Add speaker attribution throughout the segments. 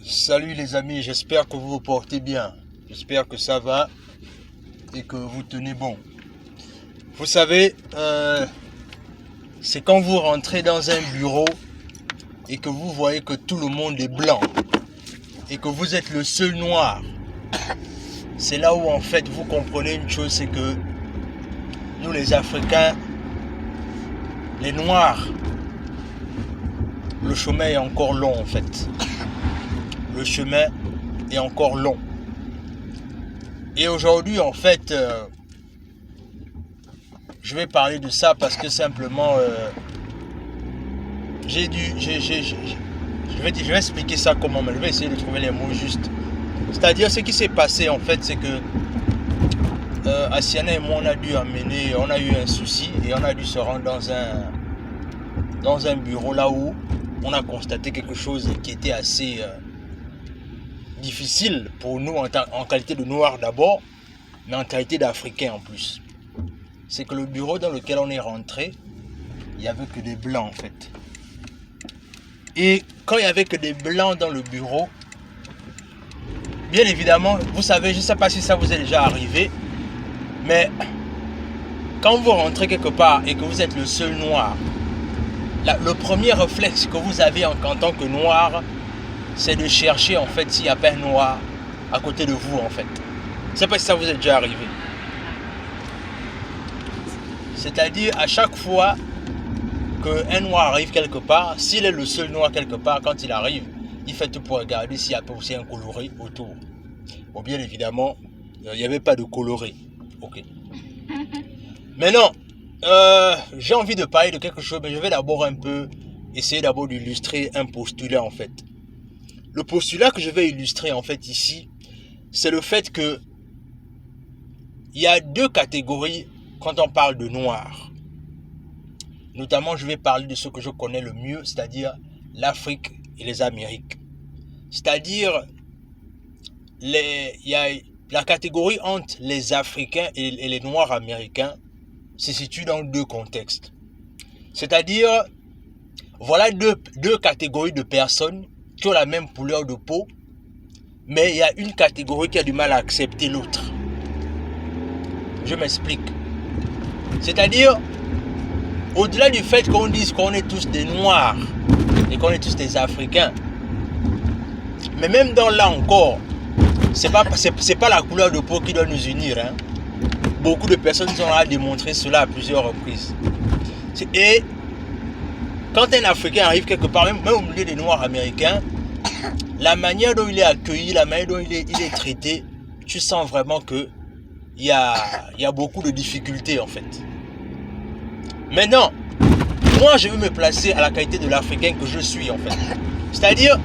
Speaker 1: Salut les amis, j'espère que vous vous portez bien. J'espère que ça va et que vous tenez bon. Vous savez, c'est quand vous rentrez dans un bureau et que vous voyez que tout le monde est blanc et que vous êtes le seul noir. C'est là où en fait vous comprenez une chose, c'est que nous les Africains, les Noirs, le chemin est encore long en fait. Le chemin est encore long. Et aujourd'hui, en fait, je vais parler de ça parce que simplement, je vais expliquer ça comment, mais je vais essayer de trouver les mots justes. C'est-à-dire, ce qui s'est passé, en fait, c'est que Asiana et moi, on a eu un souci et on a dû se rendre dans un bureau là où on a constaté quelque chose qui était assez difficile pour nous en qualité de Noirs d'abord, mais en qualité d'Africains en plus. C'est que le bureau dans lequel on est rentré, il n'y avait que des Blancs en fait. Et quand il n'y avait que des Blancs dans le bureau, bien évidemment, vous savez, je ne sais pas si ça vous est déjà arrivé, mais quand vous rentrez quelque part et que vous êtes le seul Noir, le premier réflexe que vous avez en tant que Noir, c'est de chercher en fait s'il n'y a pas un Noir à côté de vous en fait. Je ne sais pas si ça vous est déjà arrivé. C'est-à-dire à chaque fois qu'un Noir arrive quelque part, s'il est le seul Noir quelque part, quand il arrive, il fait tout pour regarder s'il y a pas aussi un coloré autour. Bon, bien évidemment, il n'y avait pas de coloré. Ok. Maintenant, j'ai envie de parler de quelque chose, mais je vais d'abord essayer d'illustrer un postulat en fait. Le postulat que je vais illustrer en fait ici, c'est le fait que il y a deux catégories quand on parle de Noirs. Notamment, je vais parler de ce que je connais le mieux, c'est-à-dire l'Afrique et les Amériques. C'est-à-dire, il y a la catégorie entre les Africains et les Noirs américains se situe dans deux contextes. C'est-à-dire, voilà deux catégories de personnes qui ont la même couleur de peau, mais il y a une catégorie qui a du mal à accepter l'autre. Je m'explique. C'est-à-dire, au-delà du fait qu'on dise qu'on est tous des Noirs et qu'on est tous des Africains, mais même dans là encore, c'est pas la couleur de peau qui doit nous unir. Hein. Beaucoup de personnes ont démontré cela à plusieurs reprises. Et quand un Africain arrive quelque part, même au milieu des Noirs américains, la manière dont il est accueilli, la manière dont il est traité, tu sens vraiment qu'il y a beaucoup de difficultés en fait. Maintenant, moi je veux me placer à la qualité de l'Africain que je suis en fait. C'est-à-dire,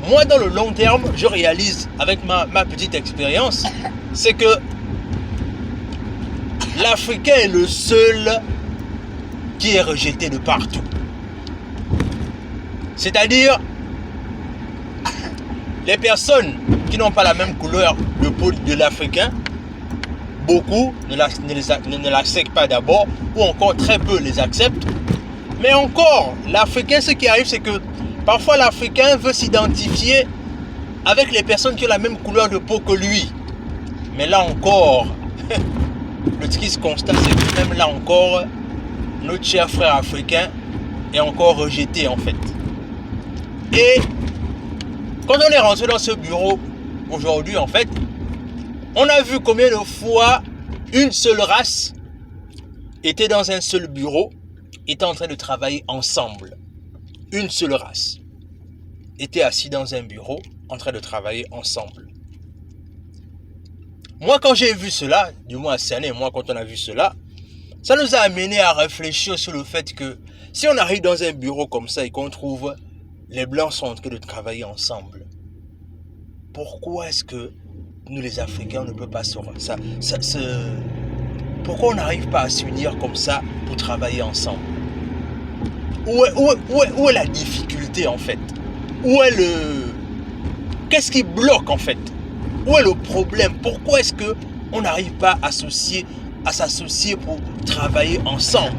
Speaker 1: moi dans le long terme, je réalise avec ma petite expérience, c'est que l'Africain est le seul qui est rejeté de partout. C'est-à-dire, les personnes qui n'ont pas la même couleur de peau de l'Africain, beaucoup ne l'acceptent pas d'abord, ou encore très peu les acceptent. Mais encore, l'Africain, ce qui arrive, c'est que parfois l'Africain veut s'identifier avec les personnes qui ont la même couleur de peau que lui. Mais là encore, ce qui se constate, c'est que même là encore, notre cher frère africain est encore rejeté en fait. Et quand on est rentré dans ce bureau aujourd'hui en fait, on a vu combien de fois une seule race était dans un seul bureau, était en train de travailler ensemble. Une seule race était assise dans un bureau en train de travailler ensemble. Moi quand j'ai vu cela, du moins Asiana et moi quand on a vu cela, ça nous a amené à réfléchir sur le fait que si on arrive dans un bureau comme ça et qu'on trouve les Blancs sont en train de travailler ensemble, pourquoi est-ce que nous les Africains on ne peut pas pourquoi on n'arrive pas à s'unir comme ça pour travailler ensemble? Où est la difficulté en fait? Qu'est-ce qui bloque en fait? Où est le problème? Pourquoi est-ce qu'on n'arrive pas à s'associer pour travailler ensemble?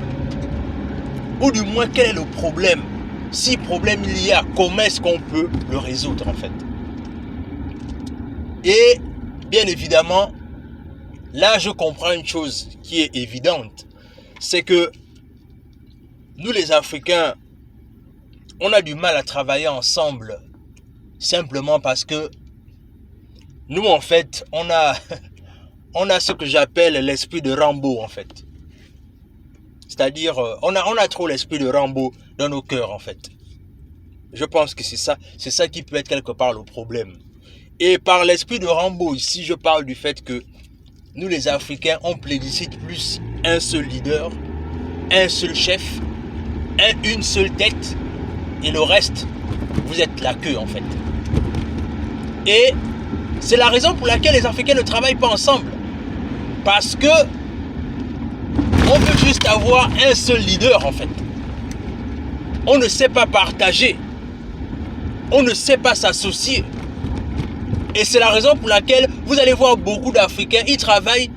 Speaker 1: Ou du moins, quel est le problème? Si problème il y a, comment est-ce qu'on peut le résoudre en fait? Et bien évidemment, là je comprends une chose qui est évidente, c'est que nous les Africains, on a du mal à travailler ensemble, simplement parce que nous en fait, on a ce que j'appelle l'esprit de Rambo en fait. C'est-à-dire, on a trop l'esprit de Rambo dans nos cœurs en fait. Je pense que c'est ça qui peut être quelque part le problème. Et par l'esprit de Rambo ici, je parle du fait que nous les Africains, on plébiscite plus un seul leader, un seul chef, une seule tête, et le reste, vous êtes la queue en fait. Et c'est la raison pour laquelle les Africains ne travaillent pas ensemble. Parce que on veut juste avoir un seul leader en fait. On ne sait pas partager. On ne sait pas s'associer. Et c'est la raison pour laquelle vous allez voir beaucoup d'Africains, ils travaillent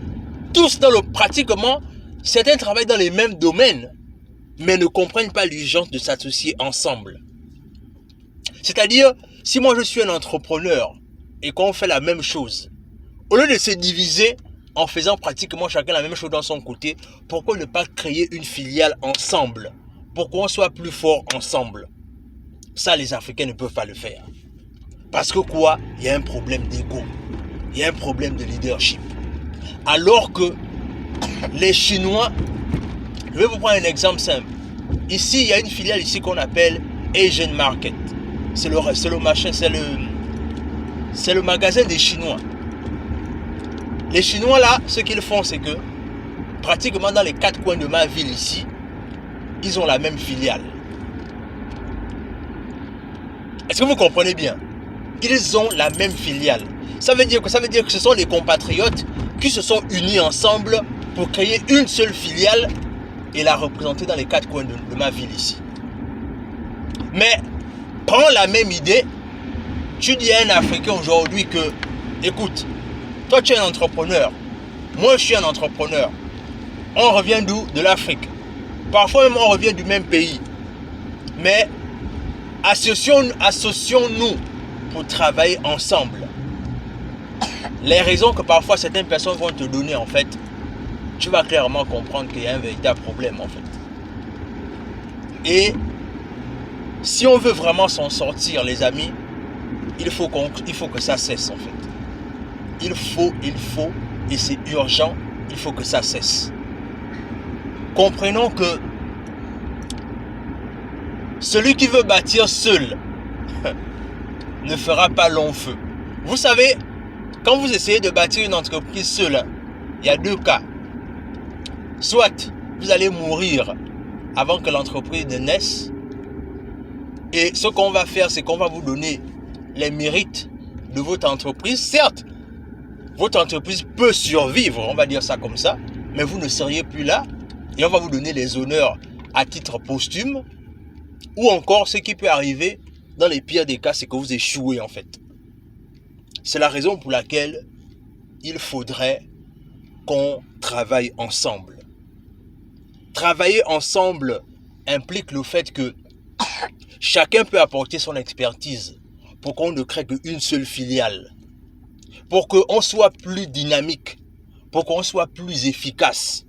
Speaker 1: tous pratiquement, certains travaillent dans les mêmes domaines, mais ne comprennent pas l'urgence de s'associer ensemble. C'est-à-dire, si moi je suis un entrepreneur et qu'on fait la même chose, au lieu de se diviser en faisant pratiquement chacun la même chose dans son côté, pourquoi ne pas créer une filiale ensemble? Pourquoi on soit plus fort ensemble? Ça, les Africains ne peuvent pas le faire. Parce que quoi? Il y a un problème d'ego. Il y a un problème de leadership. Alors que les Chinois, je vais vous prendre un exemple simple. Ici, il y a une filiale ici qu'on appelle Asian Market. C'est le magasin des Chinois. Les Chinois là, ce qu'ils font, c'est que pratiquement dans les 4 coins de ma ville ici, ils ont la même filiale. Est-ce que vous comprenez bien? Ils ont la même filiale. Ça veut dire que ce sont les compatriotes qui se sont unis ensemble pour créer une seule filiale et la représenter dans les 4 coins de ma ville ici. Mais prends la même idée, tu dis à un Africain aujourd'hui que, écoute, toi tu es un entrepreneur, moi je suis un entrepreneur. On revient d'où? De l'Afrique. Parfois même on revient du même pays. Mais associons-nous pour travailler ensemble. Les raisons que parfois certaines personnes vont te donner en fait, tu vas clairement comprendre qu'il y a un véritable problème en fait. Et si on veut vraiment s'en sortir les amis, il faut que ça cesse en fait. Il faut, et c'est urgent, il faut que ça cesse. Comprenons que celui qui veut bâtir seul ne fera pas long feu. Vous savez, quand vous essayez de bâtir une entreprise seule, il y a 2 cas. Soit vous allez mourir avant que l'entreprise ne naisse, et ce qu'on va faire, c'est qu'on va vous donner les mérites de votre entreprise. Certes, votre entreprise peut survivre, on va dire ça comme ça, mais vous ne seriez plus là, et on va vous donner les honneurs à titre posthume, ou encore ce qui peut arriver dans les pires des cas, c'est que vous échouez en fait. C'est la raison pour laquelle il faudrait qu'on travaille ensemble. Travailler ensemble implique le fait que chacun peut apporter son expertise pour qu'on ne crée qu'une seule filiale, pour qu'on soit plus dynamique, pour qu'on soit plus efficace.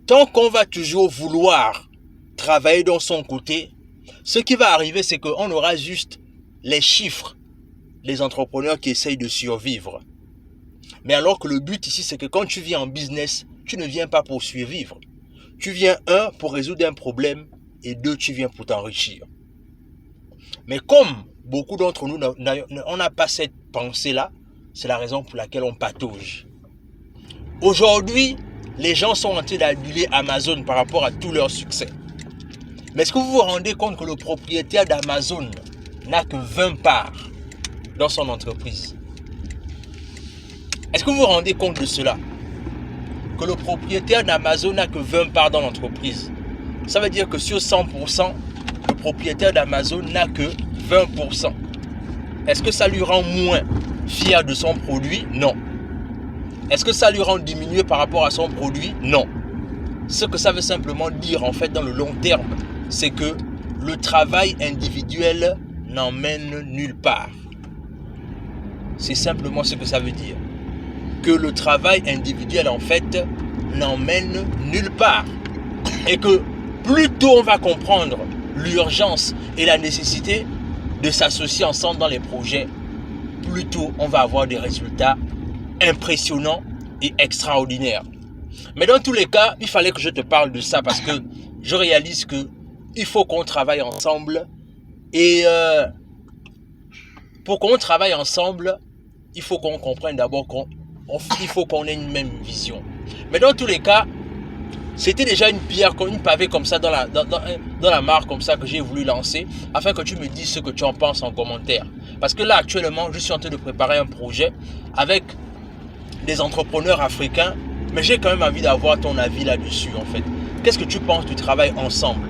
Speaker 1: Tant qu'on va toujours vouloir travailler dans son côté, ce qui va arriver, c'est qu'on aura juste les chiffres des entrepreneurs qui essayent de survivre. Mais alors que le but ici, c'est que quand tu viens en business, tu ne viens pas pour survivre. Tu viens, 1, pour résoudre un problème, et 2, tu viens pour t'enrichir. Mais comme beaucoup d'entre nous, on n'a pas cette pensée-là, c'est la raison pour laquelle on patauge. Aujourd'hui, les gens sont en train d'aduler Amazon par rapport à tout leur succès. Mais est-ce que vous vous rendez compte que le propriétaire d'Amazon n'a que 20 parts dans son entreprise? Est-ce que vous vous rendez compte de cela? Que le propriétaire d'Amazon n'a que 20 parts dans l'entreprise. Ça veut dire que sur 100%, le propriétaire d'Amazon n'a que 20%. Est-ce que ça lui rend moins fier de son produit? Non. Est-ce que ça lui rend diminué par rapport à son produit? Non. Ce que ça veut simplement dire en fait dans le long terme, c'est que le travail individuel n'emmène nulle part. C'est simplement ce que ça veut dire. Que le travail individuel, en fait, n'emmène nulle part. Et que plus tôt on va comprendre l'urgence et la nécessité de s'associer ensemble dans les projets, plus tôt on va avoir des résultats impressionnants et extraordinaires. Mais dans tous les cas, il fallait que je te parle de ça parce que je réalise que il faut qu'on travaille ensemble. Et pour qu'on travaille ensemble, il faut qu'on comprenne d'abord il faut qu'on ait une même vision. Mais dans tous les cas, c'était déjà une pierre, une pavée comme ça dans la mare comme ça que j'ai voulu lancer afin que tu me dises ce que tu en penses en commentaire. Parce que là actuellement, je suis en train de préparer un projet avec des entrepreneurs africains, mais j'ai quand même envie d'avoir ton avis là-dessus en fait. Qu'est-ce que tu penses du travail ensemble?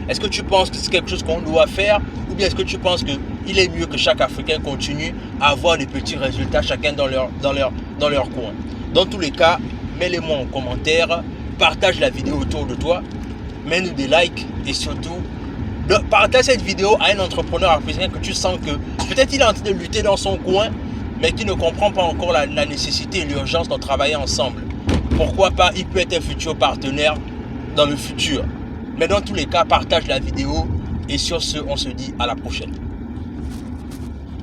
Speaker 1: Est-ce que tu penses que c'est quelque chose qu'on doit faire ou bien est-ce que tu penses qu'il est mieux que chaque Africain continue à avoir des petits résultats chacun dans leur coin? Dans tous les cas, mets-les-moi en commentaire, partage la vidéo autour de toi, mets-nous des likes et surtout, partage cette vidéo à un entrepreneur africain que tu sens que peut-être il est en train de lutter dans son coin mais qui ne comprend pas encore la nécessité et l'urgence de travailler ensemble. Pourquoi pas, il peut être un futur partenaire dans le futur. Mais dans tous les cas, partage la vidéo et sur ce, on se dit à la prochaine.